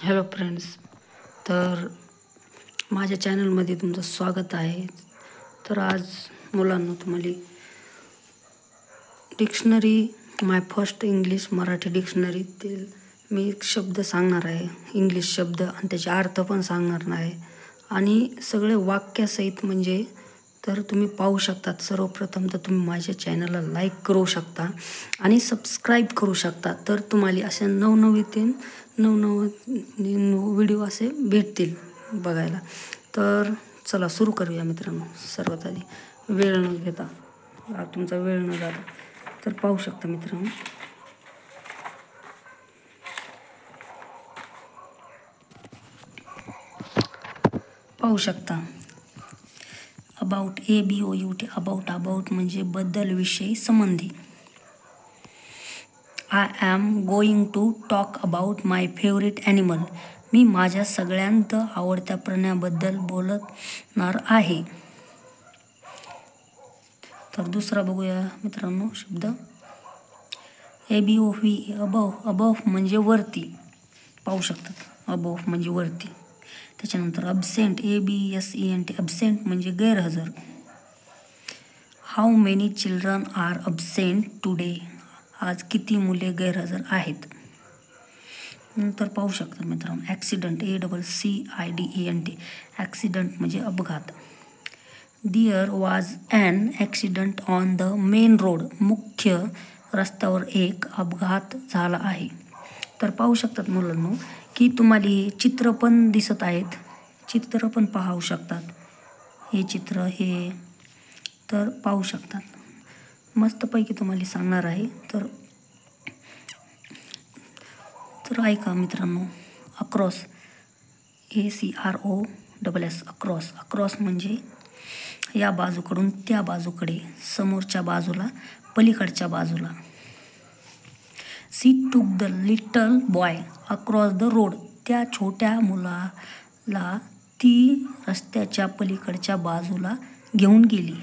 Hello friends, तर माझ्या चॅनलमध्ये तुमचं स्वागत आहे. तर आज मुलांना तुम्हाला डिक्शनरी माय फर्स्ट इंग्लिश मराठी डिक्शनरीतील मी एक शब्द सांगणार आहे, इंग्लिश शब्द, आणि त्याचे अर्थ पण सांगणार आहे आणि सगळे वाक्यासहित म्हणजे तर तुम्ही पाहू शकतात. सर्वप्रथम तर तुम्ही माझ्या चॅनलला लाईक करू शकता आणि सबस्क्राईब करू शकता. तर तुम्हाला असे नवनवीन व्हिडिओ असे भेटतील बघायला. तर चला सुरू करूया मित्रांनो. सर्वात आधी वेळ न घेता, तुमचा वेळ न जाता, तर पाहू शकता मित्रांनो. पाहू शकता अबाउट, ABOUT, अबाउट म्हणजे बद्दल, विषयी, संबंधी. I am going to talk about my favourite animal. मी माझ्या सगळ्यांत आवडत्या प्राण्याबद्दल बोलणार आहे. तर दुसरा बघूया मित्रांनो शब्द ABOV, अबव म्हणजे वरती. पाहू शकतात अबव म्हणजे वरती. त्याच्यानंतर अब्सेंट, ABSENT, अब्सेंट म्हणजे गैरहजर. How many children are absent today. आज किती मुले गैरहजर आहेत. नंतर पाहू शकता मित्रांनो ॲक्सिडंट, ACCIDENT, ॲक्सिडंट म्हणजे अपघात. There was an accident on the main road. मुख्य रस्त्यावर एक अपघात झाला आहे. तर पाहू शकतात मुलांनो की तुम्हाला चित्र पण दिसत आहेत, चित्र पण पाहू शकतात. हे चित्र हे तर पाहू शकतात. मस्तपैकी तुम्हाला सांगणार आहे. तर ऐका मित्रांनो. Across, ACROSS, across. अक्रॉस म्हणजे या बाजूकडून त्या बाजूकडे, समोरच्या बाजूला, पलीकडच्या बाजूला. She took the little boy across the road. त्या छोट्या मुलाला ती रस्त्याच्या पलीकडच्या बाजूला घेऊन गेली.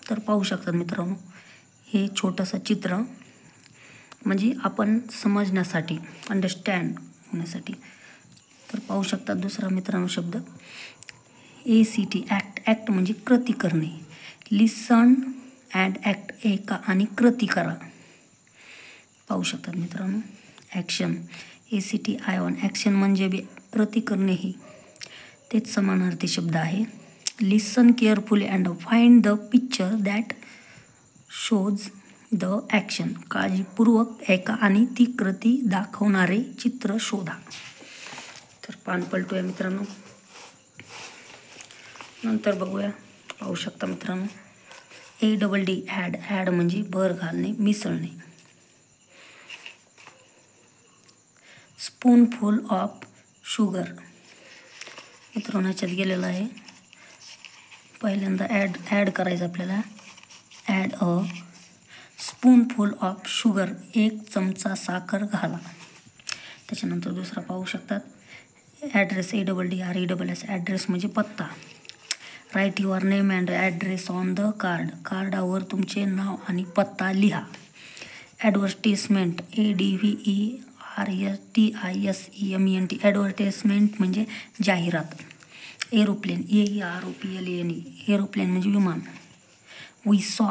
तर पाहू शकतात मित्रांनो हे छोटंसं चित्र म्हणजे आपण समजण्यासाठी, अंडरस्टँड होण्यासाठी. तर पाहू शकतात दुसरा मित्रांनो शब्द ACT, ॲक्ट म्हणजे कृती करणे. लिसन अँड ॲक्ट, ऐका आणि कृती करा. पाहू शकतात मित्रांनो ॲक्शन, ACTION, ॲक्शन म्हणजे कृती करणे. ही तेच समानार्थी शब्द आहे. Listen carefully and find the picture that shows the action. काळजीपूर्वक ऐका आणि ती कृती दाखवणारे चित्र शोधा. तर पान पलटूया मित्रांनो. नंतर बघूया. पाहू शकता मित्रांनो ADD, ॲड म्हणजे भर घालणे, मिसळणे. Spoonful of sugar. मित्रांनो ह्याच्यात गेलेलं आहे. पहिल्यांदा ॲड करायचं आपल्याला. Add a spoonful of sugar, 1 चमचा साखर घाला. त्याच्यानंतर दुसरा पाहू शकतात ॲड्रेस, ADDRESS, ॲड्रेस म्हणजे पत्ता. Write your name and address on the card. कार्डावर तुमचे नाव आणि पत्ता लिहा. ॲडव्हर्टिजमेंट, ADVERTISEMENT, ॲडव्हर्टिजमेंट म्हणजे जाहिरात. एरोप्लेन, AEROPLANE, एरोप्लेन म्हणजे विमान. We saw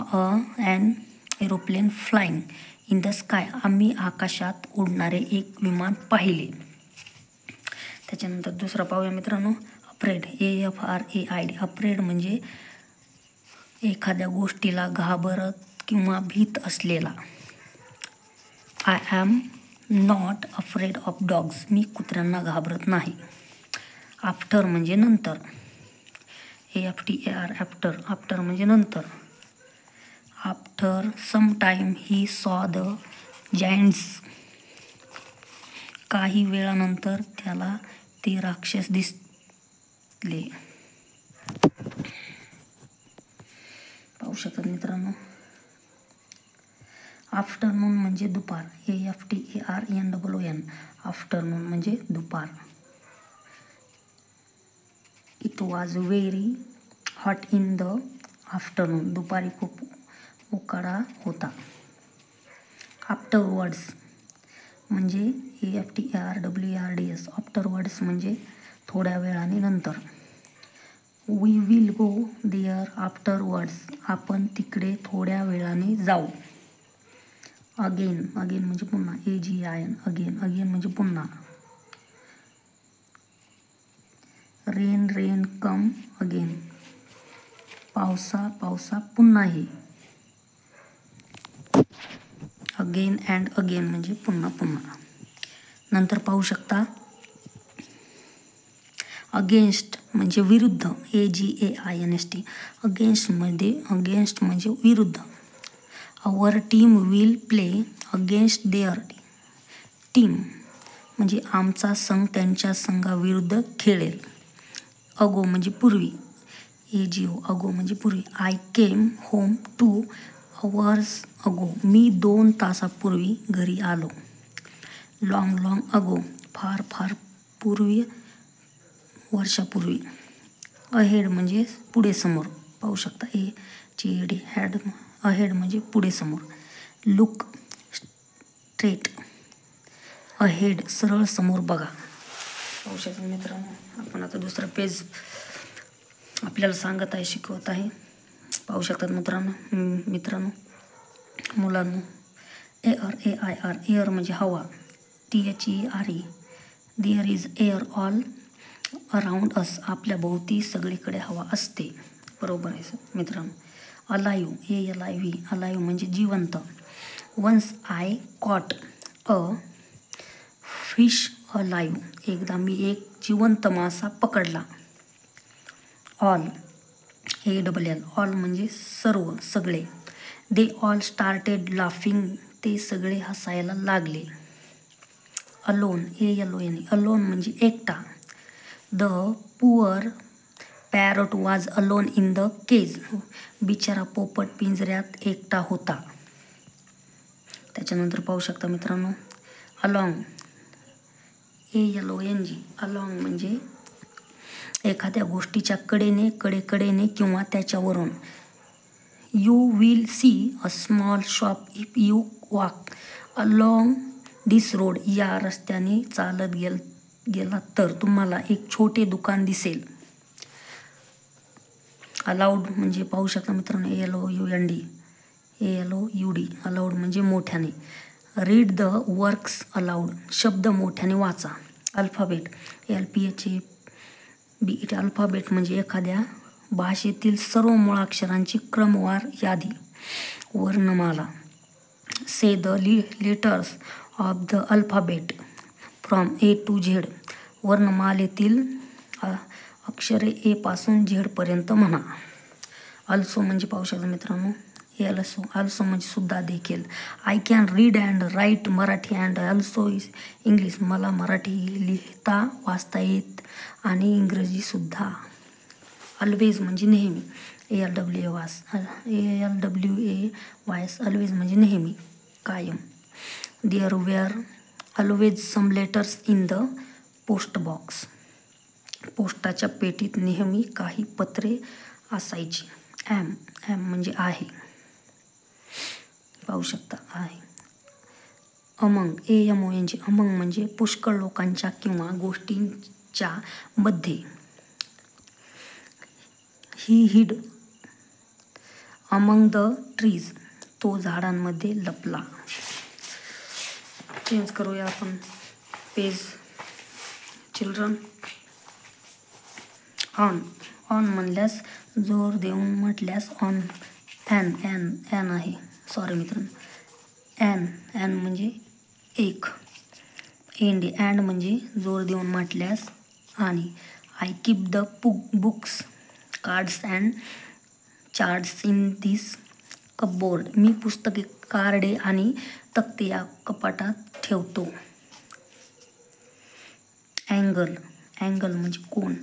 an aeroplane flying in the sky. आम्ही आकाशात उडणारे एक विमान पाहिले. त्याच्यानंतर दुसरा पाहूया मित्रांनो अफ्रेड, AFRAID, अफ्रेड म्हणजे एखाद्या गोष्टीला घाबरत किंवा भीत असलेला. I am not afraid of dogs. मी कुत्र्यांना घाबरत नाही. आफ्टर म्हणजे नंतर. AFTER, आफ्टर म्हणजे नंतर. After some time he saw the giants. काही वेळानंतर त्याला ते राक्षस दिसले. पाहू शकतात मित्रांनो आफ्टरनून म्हणजे दुपार. AFTERNOON, आफ्टरनून म्हणजे दुपार. It was very hot in the afternoon. दुपारी खूप उकाडा होता. आफ्टरवर्ड्स म्हणजे AFTERWARDS. आफ्टरवर्ड्स म्हणजे थोड्या वेळाने, नंतर. We will go there afterwards. आपण तिकडे थोड्या वेळाने जाऊ. अगेन, अगेन म्हणजे पुन्हा. AGAIN, अगेन, अगेन म्हणजे पुन्हा. Rain, rain come again. पावसा, पावसा पुन्हा ये. अगेन अँड अगेन म्हणजे पुन्हा पुन्हा. नंतर पाहू शकता अगेन्स्ट म्हणजे विरुद्ध. AGAINST. अगेन्स्ट म्हणजे विरुद्ध. Our team will play against their team म्हणजे आमचा संघ त्यांच्या संघाविरुद्ध खेळेल. अगो म्हणजे पूर्वी. AGO, अगो म्हणजे पूर्वी. आय केम होम 2 hours अगो. मी 2 तासापूर्वी घरी आलो. लॉंग, लॉंग अगो. फार, फार पूर्वी, वर्षापूर्वी. अहेड म्हणजे पुढे, समोर. पाहू शकता HED, हेड. अहेड म्हणजे पुढे, समोर. लुक स्ट्रेट अहेड, सरळ समोर बघा. पाहू शकता मित्रांनो. आपण आता दुसरं पेज आपल्याला सांगत आहे, शिकवत आहे. पाहू शकतात मित्रांनो, मुलांनो. AIR, एअर म्हणजे हवा. THERE, there is air all around us. आपल्या भोवती सगळीकडे हवा असते. बरोबर आहे मित्रांनो. अलाइव, ALIVE, अलाइव म्हणजे जिवंत. Once I caught a fish alive. एकदा मी एक जिवंत मासा पकडला. ऑल, ALL, ऑल म्हणजे सर्व, सगळे. They all started laughing. ते सगळे हसायला लागले. अलोन, ALON, अलोन म्हणजे एकटा. द पुअर पॅरट वाज अलोन इन द केज. बिचारा पोपट पिंजऱ्यात एकटा होता. त्याच्यानंतर पाहू शकता मित्रांनो अलॉंग, ALONG, अलॉंग म्हणजे एखाद्या गोष्टीच्या कडेने किंवा त्याच्यावरून. You will see a small shop if you walk along this road. या रस्त्याने चालत गेला तर तुम्हाला एक छोटे दुकान दिसेल. अलाउड म्हणजे पाहू शकता मित्रांनो ALOUD, अलाउड म्हणजे मोठ्याने. रीड द वर्क्स अलाउड, शब्द मोठ्याने वाचा. अल्फाबेट, ALPHABET, अल्फाबेट म्हणजे एखाद्या भाषेतील सर्व मुळाक्षरांची क्रमवार यादी. वर्णमाला. Say the letters of the alphabet from A to Z. वर्णमालेतील अक्षरे A पासून Z पर्यंत म्हणा. अल्सो म्हणजे पाहू शकता मित्रांनो अल्सो म्हणजे सुद्धा, देखील. I can read and write Marathi and also English. मला मराठी लिहिता वाचता येत आणि इंग्रजी सुद्धा. ऑलवेज म्हणजे नेहमी. ALWAYS, ऑलवेज म्हणजे नेहमी, कायम. There were always some letters in the post box. पोस्टाच्या पेटीत नेहमी काही पत्रे असायची. एम म्हणजे आहे. पाहू शकता आहे. अमंग, AMONG, अमंग म्हणजे पुष्कळ लोकांच्या किंवा गोष्टींच्या मध्ये. ही हिड अमंग द ट्रीज. तो झाडांमध्ये लपला. चेंज करूया आपण पेज. चिल्ड्रन. ऑन म्हणल्यास जोर देऊन म्हटल्यास ऑन. ॲन आहे, सॉरी मित्रांनो. ॲन म्हणजे एक. अँड म्हणजे जोर देऊन म्हटल्यास आणि. I keep the books, cards and charts in this cupboard. मी पुस्तके, कार्डे आणि तक्ते या कपाटात ठेवतो. अँगल म्हणजे कोन.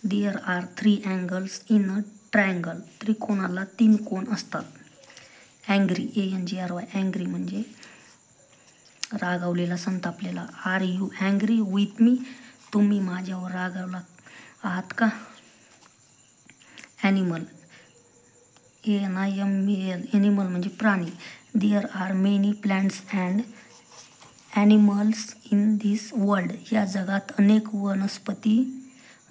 There R 3 angles in a triangle. त्रिकोणाला 3 कोन असतात. अँग्री, ANGRY, अँग्री म्हणजे रागावलेला, संतापलेला. R you angry with me. तुम्ही माझ्यावर रागावला आहात का. ॲनिमल, ANIMAL, ॲनिमल म्हणजे प्राणी. There are many plants and animals in this world. या जगात अनेक वनस्पती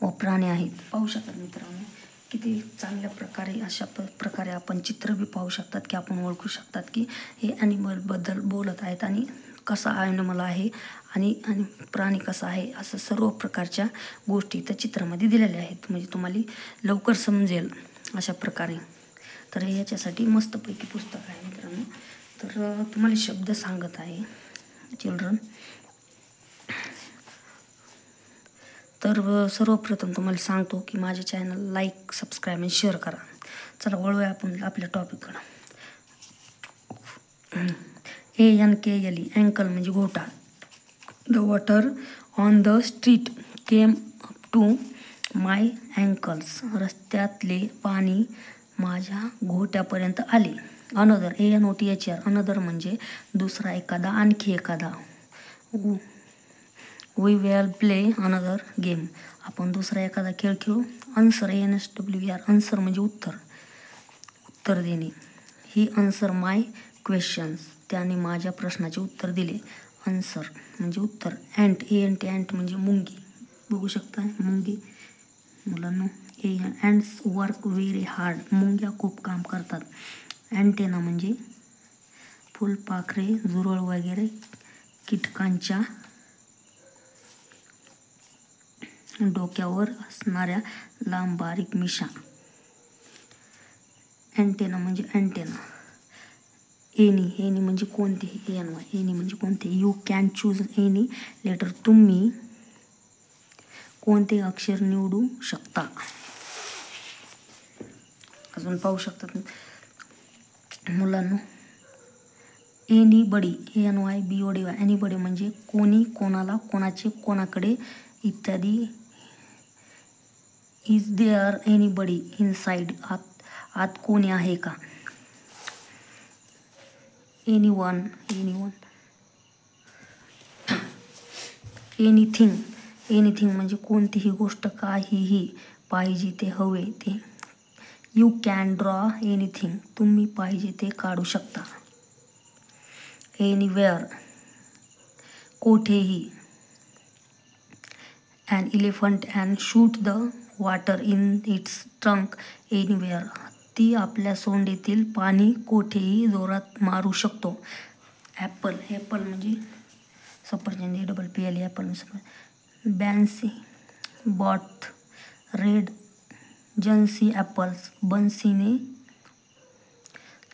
व प्राणी आहेत. पाहू शकतात मित्रांनो किती चांगल्या प्रकारे अशा प्रकारे आपण चित्र बी पाहू शकतात की आपण ओळखू शकतात की हे ॲनिमलबद्दल बोलत आहेत आणि कसा ॲनिमल आहे आणि प्राणी कसा आहे असं सर्व प्रकारच्या गोष्टी त्या चित्रामध्ये दिलेल्या आहेत. म्हणजे तुम्हाला लवकर समजेल अशा प्रकारे. तर याच्यासाठी मस्तपैकी पुस्तक आहे मित्रांनो. तर तुम्हाला शब्द सांगत आहे चिल्ड्रन. तर सर्वप्रथम तुम्हाला सांगतो की माझे चॅनल लाईक, सबस्क्राईब आणि शेअर करा. चला वळूया आपण आपल्या टॉपिककडं. ANKLE अँकल म्हणजे घोटा. The water on the street came up to माय अँकल्स. रस्त्यातले पाणी माझ्या घोट्यापर्यंत आले. अनदर ANOTHR अनदर म्हणजे दुसरा एखादा, आणखी एखादा. We will play another game. आपण दुसरा एखादा खेळ खेळू. आन्सर ANSWER आन्सर म्हणजे उत्तर देणे. ही आन्सर माय क्वेश्चन्स. त्याने माझ्या प्रश्नाचे उत्तर दिले. आन्सर म्हणजे उत्तर. अँट अँट म्हणजे मुंगी. बघू शकता मुंगी मुलांना. अँट्स वर्क व्हेरी हार्ड. मुंग्या खूप काम करतात. अँटेना म्हणजे फुलपाखरे, झुरळ वगैरे कीटकांच्या डोक्यावर असणाऱ्या लांब बारीक मिशा. अँटेना म्हणजे अँटेना. एनी म्हणजे कोणतेही. ANY एनी म्हणजे कोणते. You can choose any letter. तुम्ही कोणते अक्षर निवडू शकता. अजून पाहू शकतात मुलांना. एनीबडी ANYBODY एनीबडी म्हणजे कोणी, कोणाला, कोणाचे, कोणाकडे इत्यादी. Is there anybody inside. आत कोणी आहे का. एनीवन एनिथिंग म्हणजे कोणतीही गोष्ट, काहीही, पाहिजे ते, हवे ते. You can draw anything. तुम्ही पाहिजे ते काढू शकता. एनिवेअर कोठेही. An elephant an shoot the water in its trunk anywhere. ती आपल्या सोंडेतील पाणी कोठेही जोरात मारू शकतो. ॲपल म्हणजे सफरचंद. APPLE apple. Bansi bought red जन्सी ॲपल्स. बन्सीने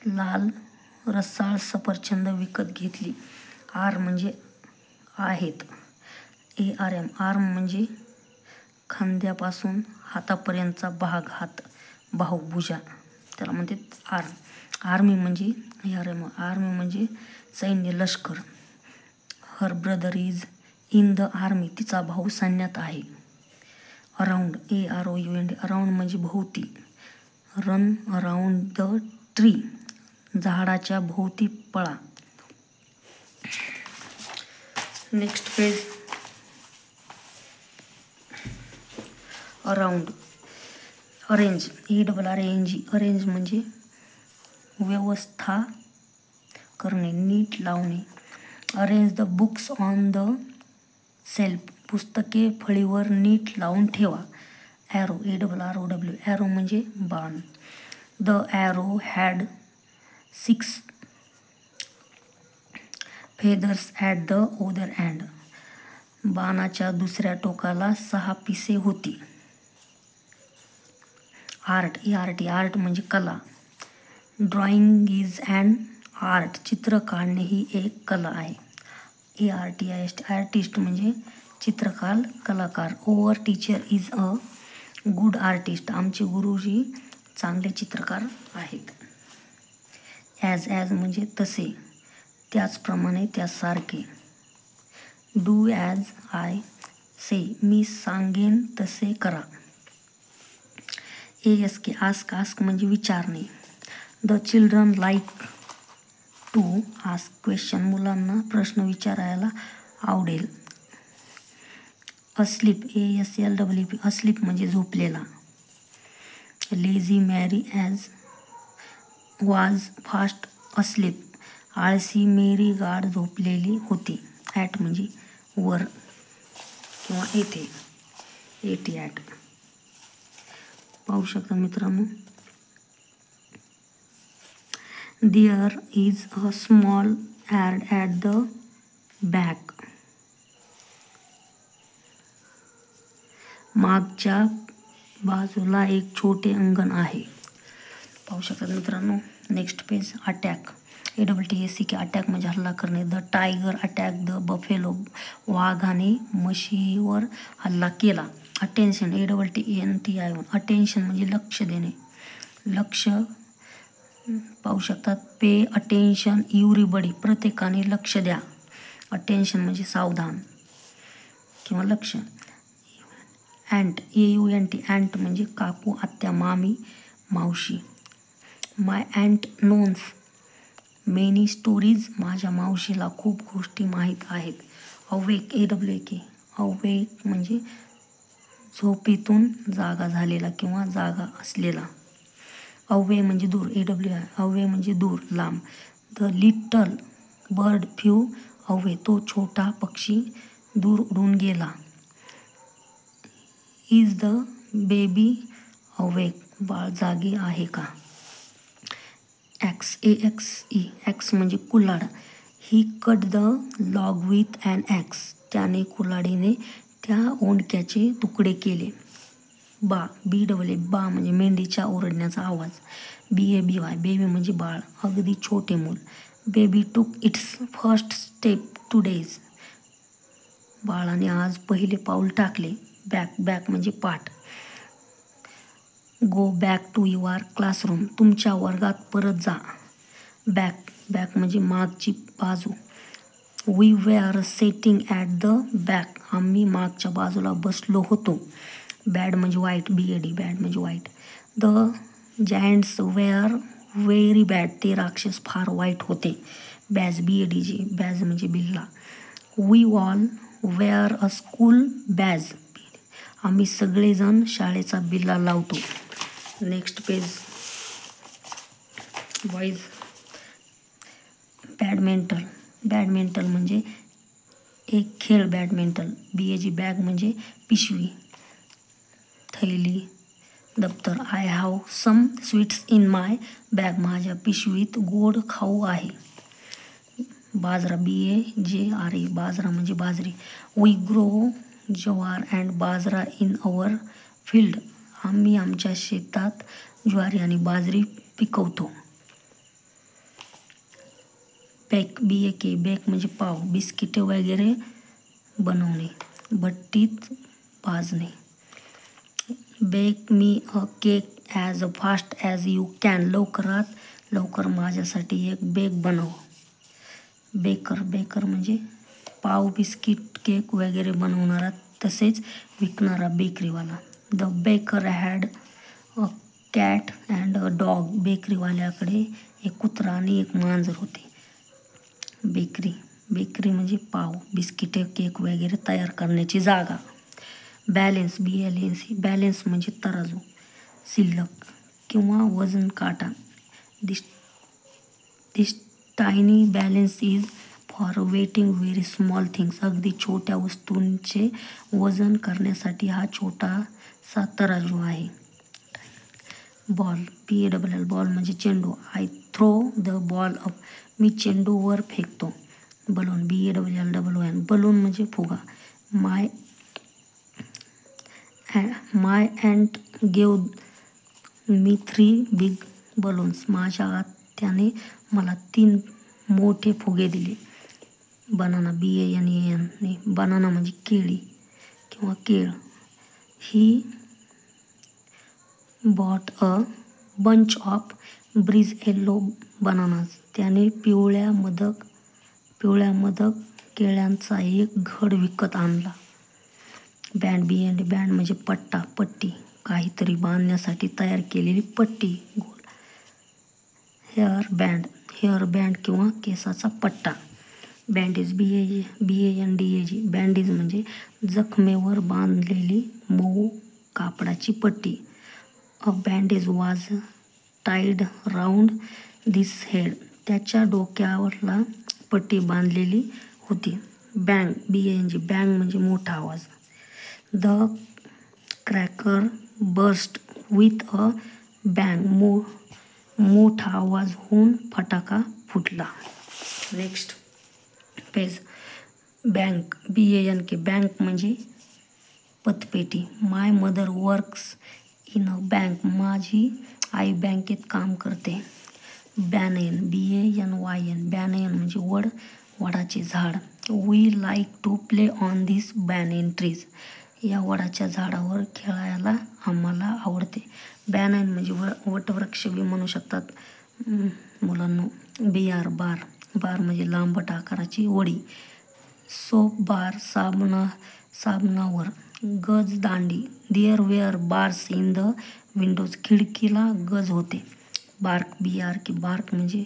लाल रसाळ सफरचंद विकत घेतली. आर म्हणजे आहेत. ARM आर्म म्हणजे खांद्यापासून हातापर्यंतचा भाग, हात, बाहू, भुजा, त्याला म्हणते आर्म. आर्मी म्हणजे आर्मी म्हणजे सैन्य, लष्कर. Her brother is in the army. तिचा भाऊ सैन्यात आहे. अराउंड AROUND अराउंड म्हणजे भोवती. Run around the tree. झाडाच्या भोवती पळा. Next page. Around. Arrange ARRANGE arrange म्हणजे व्यवस्था करणे, नीट लावणे. Arrange the books on the shelf. पुस्तके फळीवर नीट लावून ठेवा. ॲरो ARROW ॲरो म्हणजे बाण. The arrow had 6 feathers at the other end. बाणाच्या दुसऱ्या टोकाला 6 पिसे होती. आर्ट आर्ट म्हणजे कला. Drawing is an art. चित्र काढणे ही एक कला आहे. ARTIST आर्टिस्ट म्हणजे चित्रकार, कलाकार. Over teacher is a good artist. आमचे गुरुजी चांगले चित्रकार आहेत. ॲज म्हणजे तसे, त्याचप्रमाणे, त्यासारखे. Do as I say. मी सांगेन तसे करा. आस्क म्हणजे विचारणे. The children like to ask question. मुलांना प्रश्न विचारायला आवडेल. अस्लीप ASLEEP अस्लीप म्हणजे झोपलेला. लेझी मॅरी वॉज फास्ट अस्लीप. आळशी मेरी गाढ झोपलेली होती. ॲट म्हणजे वर किंवा येथे, एटी ॲट. पाहू शकता मित्रांनो, there is a small yard at the back. मागच्या बाजूला एक छोटे अंगण आहे. पाहू शकता मित्रांनो. Next page, attack. ATTACK, attack म्हणजे हल्ला करणे. The tiger attack the buffalo, वाघाने म्हशीवर हल्ला केला. अटेन्शन, ATTENTION, अटेन्शन म्हणजे लक्ष देणे, लक्ष. पाहू शकतात, पे अटेन्शन एव्हरीबडी, प्रत्येकाने लक्ष द्या. अटेन्शन म्हणजे सावधान किंवा लक्ष. अँट, AUNT, अँट म्हणजे काकू, आत्या, मामी, मावशी. माय अँट नोन्स मेनी स्टोरीज, माझ्या मावशीला खूप गोष्टी माहीत आहेत. अवेक, AWAK, अवेक म्हणजे झोपेतून जागा झालेला किंवा जागा असलेला. अवे म्हणजे दूर, AWI, अवे म्हणजे दूर, लांब. The little bird few away, तो छोटा पक्षी दूर उडून गेला. इज द बेबी अवेक, बाळ जागे आहे का. AXE, ॲक्स म्हणजे कुल्हाड. He cut the log with an axe, त्याने कुल्हाडीने त्या ओंडक्याचे तुकडे केले. बा, BAA, बा म्हणजे मेंढीच्या ओरडण्याचा आवाज. BABY, बेबी म्हणजे बाळ, अगदी छोटे मूल. बेबी टूक इट्स फर्स्ट स्टेप टुडेज, बाळाने आज पहिले पाऊल टाकले. बॅक, बॅक म्हणजे पाठ. Go back to your classroom, तुमच्या वर्गात परत जा. बॅक, बॅक म्हणजे मागची बाजू. We were sitting at the back, आम्ही मागच्या बाजूला बसलो होतो. बॅड म्हणजे वाईट, BAD, बॅड म्हणजे वाईट. The giants were very bad, ते राक्षस फार वाईट होते. बॅज, BADG, बॅज म्हणजे बिल्ला. We all wear a school badge, आम्ही सगळेजण शाळेचा बिल्ला लावतो. Next page, boys. Badminton, badminton म्हणजे एक खेळ, बॅडमिंटन. BAG, बॅग म्हणजे पिशवी, थैली, दप्तर. I have some sweets in my bag, माझ्या पिशवीत गोड खाऊ आहे. बाजरा, BAJRA, बाजरा म्हणजे बाजरी. We grow jowar and bajra in our field, आम्ही आमच्या शेतात ज्वारी आणि बाजरी पिकवतो. बेक, BAK, बेक म्हणजे पाव, बिस्किटे वगैरे बनवणे, भट्टीत भाजणे. Bake me a cake as fast as you can, लवकरात लवकर माझ्यासाठी एक बेक बनव. बेकर, बेकर म्हणजे पाव, बिस्किट, केक वगैरे बनवणारा तसेच विकणारा, बेकरीवाला. The baker had a cat and a dog, बेकरीवाल्याकडे एक कुत्रा आणि एक मांजर होते. बेकरी, बेकरी म्हणजे पाव, बिस्किटे, केक वगैरे तयार करण्याची जागा. बॅलेन्स, BALANCE, बॅलेन्स म्हणजे तराजू, शिल्लक किंवा वजन काटा. This tiny balance is for weighing very small things, अगदी छोट्या वस्तूंचे वजन करण्यासाठी हा छोटासा तराजू आहे. बॉल, BALL, बॉल म्हणजे चेंडू. I throw the ball up, मी चेंडू वर फेकतो. बलून, BALLON, बलून म्हणजे फुगा. My aunt gave me 3 big balloons, माझ्या आत्याने मला 3 मोठे फुगे दिले. बनाना, BANAN, बनाना म्हणजे केळी किंवा केळ. He bought a bunch of bridge yellow bananas, त्याने पिवळ्या मदक केळ्यांचा एक घड विकत आणला. बँड, BAND, बँड म्हणजे पट्टा, पट्टी, काहीतरी बांधण्यासाठी तयार केलेली पट्टी, गोल. हेअर बँड, हेअर बँड किंवा केसाचा पट्टा. बँडेज, BANDAG, बँडेज म्हणजे जखमेवर बांधलेली मऊ कापडाची पट्टी. अ बँडेज वाज टाईड राऊंड धिस हेड, त्याच्या डोक्यावरला पट्टी बांधलेली होती. बँग BANG बँग म्हणजे मोठा आवाज. The cracker burst with a bang मोठा आवाज होऊन फटाका फुटला. Next page. Bank BANK bank म्हणजे पतपेटी. माय mother works in a bank माझी आई बँकेत काम करते. बॅनयन BANYN बॅनयन म्हणजे वडाचे झाड. We like to play on this banyan trees या वडाच्या झाडावर खेळायला आम्हाला आवडते. बॅनयन म्हणजे वटवृक्ष बी म्हणू शकतात मुलांना. BR बार म्हणजे लांबट आकाराची वडी. सोप बार साबणावर. गज दांडी. There were bars in the windows खिडकीला गज होते. बार्क BRK बार्क म्हणजे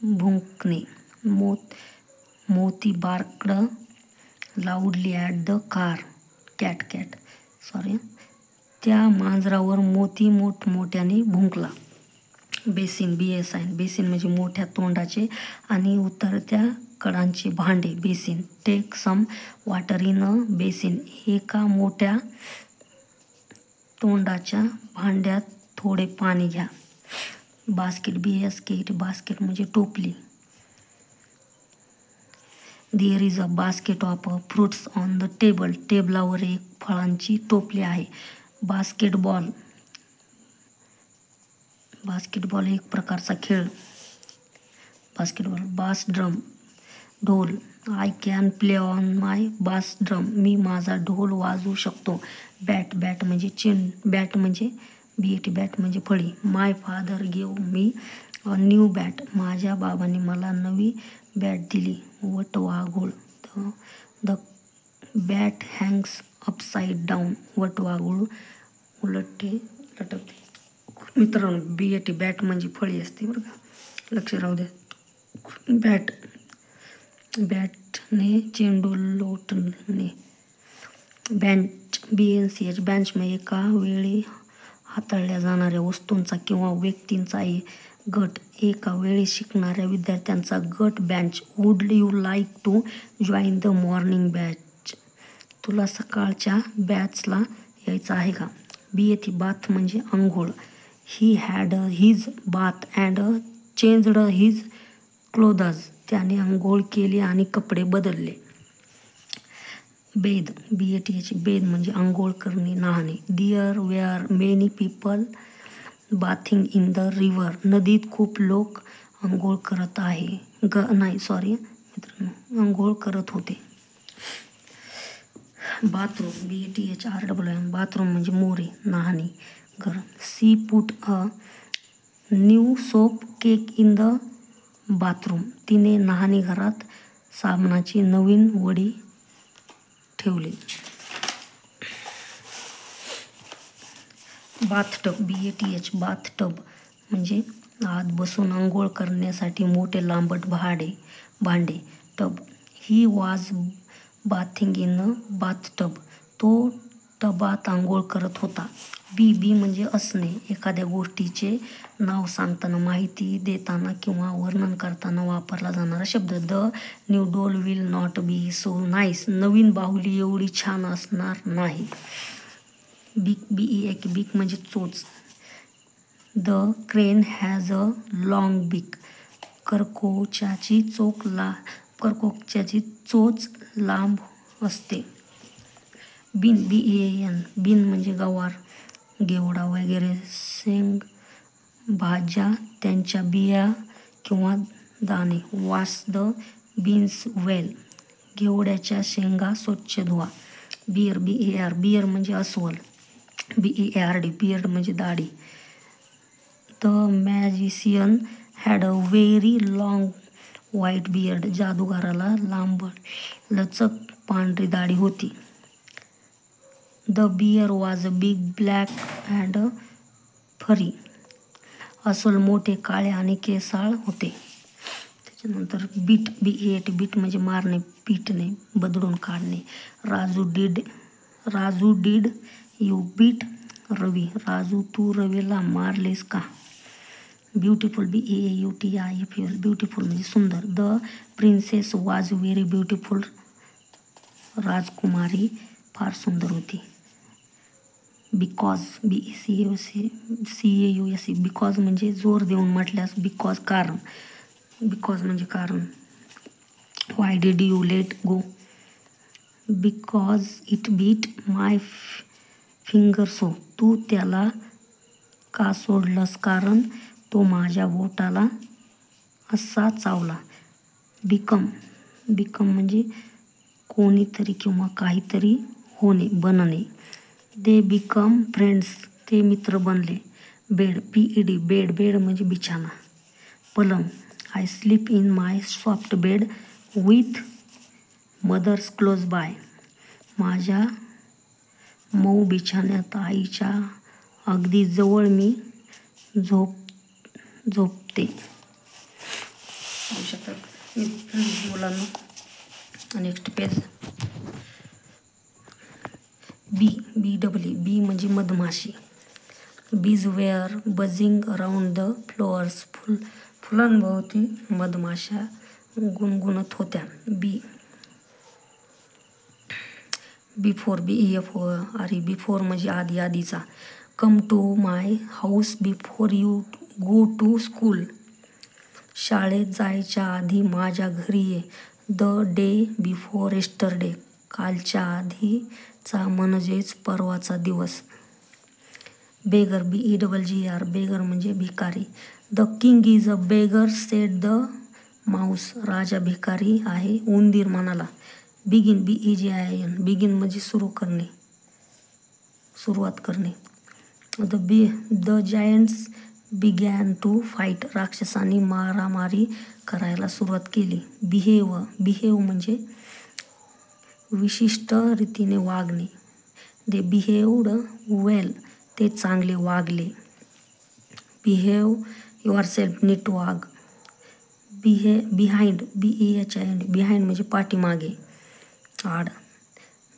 भुंकणे. Moti barked loudly at the cat त्या मांजरावर मोती मोठमोठ्याने भुंकला. बेसिन BSIN बेसिन म्हणजे मोठ्या तोंडाचे आणि उतरत्या कडांचे भांडे. Basin. Take some water in a basin एका मोठ्या तोंडाच्या भांड्यात थोडे पाणी घ्या. बास्केट BASKET बास्केट म्हणजे टोपली. There is a basket of fruits on the table टेबलावर एक फळांची टोपली आहे. बास्केटबॉल एक प्रकारचा खेळ. बास्केटबॉल. बास ड्रम ढोल. I can play on my bass drum मी माझा ढोल वाजवू शकतो. बॅट म्हणजे BAT बॅट म्हणजे फळी. My father give me a new bat माझ्या बाबांनी मला नवी बॅट दिली. वटवाघूळ. The bat hangs upside down वटवाघूळ उलटे लटकते. मित्रांनो BAT बॅट म्हणजे फळी असते बरं का, लक्ष राहू द्या. बॅटने चेंडू लोटणे. बेंच BNCH बेंच म्हणजे एका वेळी हाताळल्या जाणाऱ्या वस्तूंचा किंवा व्यक्तींचा गट. एका वेळी शिकणाऱ्या विद्यार्थ्यांचा गट. Bench. Would you like to join the morning batch तुला सकाळच्या बॅचला यायचं आहे का. BAT बाथ म्हणजे अंघोळ. He had his bath and changed his clothes त्याने अंघोळ केली आणि कपडे बदलले. बेद BATH बेद म्हणजे अंघोळ करणे, न्हाणे. There were many people bathing in the river नदीत खूप लोक अंघोळ करत आहे. अंघोळ करत होते. बाथरूम BATHROOM बाथरूम म्हणजे मोरे, न्हाणे घर. She put a new soap cake in the bathroom तिने न्हाणीघरात साबणाची नवीन वडी ठेवली. बाथटब BATH बाथटब म्हणजे आत बसून अंघोळ करण्यासाठी मोठे लांबट भांडे. Tub. He was bathing in a bathtub तो टबात अंघोळ करत होता. बी म्हणजे असणे. एखाद्या गोष्टीचे नाव सांगताना, माहिती देताना किंवा वर्णन करताना वापरला जाणारा शब्द. The new doll will not be so nice नवीन बाहुली एवढी छान असणार नाही. बीक BEAK बीक म्हणजे चोच. The crane has a long बीक खरगोशाची चोच लांब असते. बीन BAN बीन म्हणजे गवार, घेवडा वगैरे भाज्या त्यांच्या बिया किंवा दाणे. वॉश द बीन्स वेल घेवड्याच्या शेंगा स्वच्छ धुवा. बियर BAR बियर म्हणजे अस्वल. BEARD बियर्ड म्हणजे दाढी. The magician had a very long white beard जादूगाराला लांबलचक पांढरी दाढी होती. The bear was big black and furry अस्वल मोठे, काळे आणि केसाळ होते. त्याच्यानंतर बीट BAT बीट म्हणजे मारणे, पिटणे, बदडून काढणे. राजू डिड यू बीट रवी राजू तू रवीला मारलेस का. ब्युटिफुल BEAUTIFUL ब्युटिफुल म्हणजे सुंदर. The princess was very beautiful राजकुमारी फार सुंदर होती. बिकॉज BCAUSE बिकॉज म्हणजे जोर देऊन म्हटल्यास बिकॉज कारण. बिकॉज म्हणजे कारण. Why did you let go? Because it bit my finger so. तू त्याला का सोडलंस? कारण तो माझ्या बोटाला असा चावला. बिकम म्हणजे कोणीतरी किंवा काहीतरी होणे, बनणे. They become friends. ते मित्र बनले. बेड PED बेड म्हणजे बिछाना. पलंग. I sleep in my soft bed with mother's close by. माझ्या मऊ बिछाण्यात आईच्या अगदी जवळ मी झोपते. मुलांना नेक्स्ट पेज. बी म्हणजे मधमाशी. Bees were buzzing around the flowers. फुलांभोवती मधमाशा गुणगुणत होत्या. बिफोर बिफोर म्हणजे आधीचा. Come to my house before you go to school. शाळेत जायच्या आधी माझ्या घरी ये. The day before yesterday. कालच्या आधीचा म्हणजेच परवाचा दिवस. बेगर BEGGR बेगर म्हणजे भिकारी. The king is a beggar said the mouse. राजा भिकारी आहे, उंदीर म्हणाला. बिगिन BEGIN बिगिन म्हणजे सुरू करणे, सुरुवात करणे. The giants began to fight. राक्षसांनी मारामारी करायला सुरुवात केली. बिहेव म्हणजे विशिष्ट रीतीने वागणे. They behaved well. ते चांगले वागले. बिहेव युअरसेल्फ नीट वाग. बिहाइंड BEHIND बिहाइंड म्हणजे पाठीमागे, आड.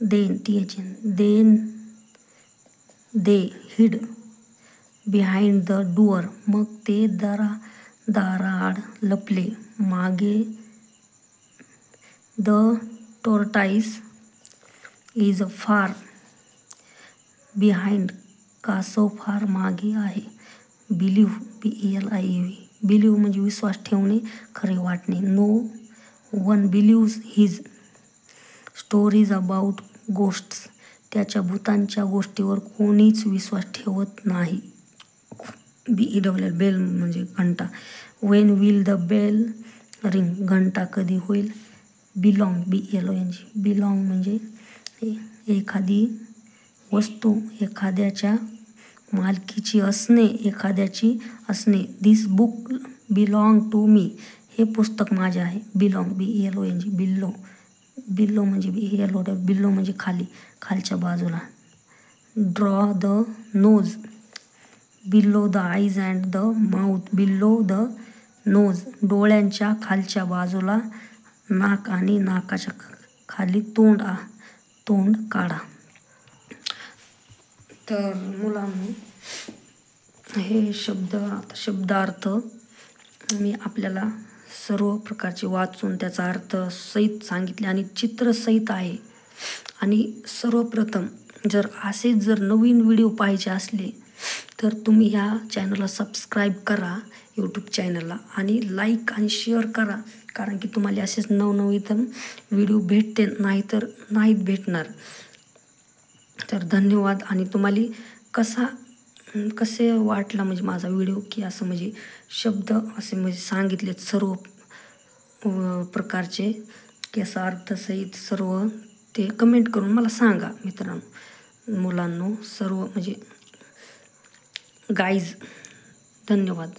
देन दे हिड बिहाइंड द डोअर. मग ते दाराआड लपले. मागे. The tortoise is far behind. कासव फार मागे आहे. बिलीव्ह BELIEVE बिलीव्ह म्हणजे विश्वास ठेवणे, खरे वाटणे. No one believes his stories about ghosts. त्याच्या भूतांच्या गोष्टीवर कोणीच विश्वास ठेवत नाही. BELL बेल म्हणजे घंटा. When will the bell ring. घंटा कधी होईल. बिलॉंग BELONG बिलॉंग म्हणजे एखादी वस्तू एखाद्याच्या मालकीची असणे, एखाद्याची असणे. दिस बुक बिलॉंग टू मी. हे पुस्तक माझे आहे. बिलॉंग BELONG बिल्लो म्हणजे बिल्लो म्हणजे खाली, खालच्या बाजूला. Draw the nose below the eyes and the mouth below the nose. डोळ्यांच्या खालच्या बाजूला नाक आणि नाकाच्या खाली तोंड काढा. तर मुलांनो, हे शब्दार्थ मी आपल्याला सर्व प्रकारचे वाचून त्याचा अर्थ सहित सांगितले आणि चित्रसहित आहे. आणि सर्वप्रथम जर नवीन व्हिडिओ पाहायचे असले तर तुम्ही ह्या चॅनलला सबस्क्राईब करा, यूट्यूब चॅनलला, आणि लाईक आणि शेअर करा. कारण की तुम्हाला असेच नवनवीन व्हिडिओ भेटते, नाहीतर नाहीत भेटणार. तर धन्यवाद. आणि तुम्हाला कसे वाटला म्हणजे माझा व्हिडिओ, की असं म्हणजे शब्द असे म्हणजे सांगितलेत सर्व प्रकारचे, की असा अर्थसहित सर्व ते कमेंट करून मला सांगा मित्रांनो, मुलांनो, सर्व म्हणजे गाईज. धन्यवाद.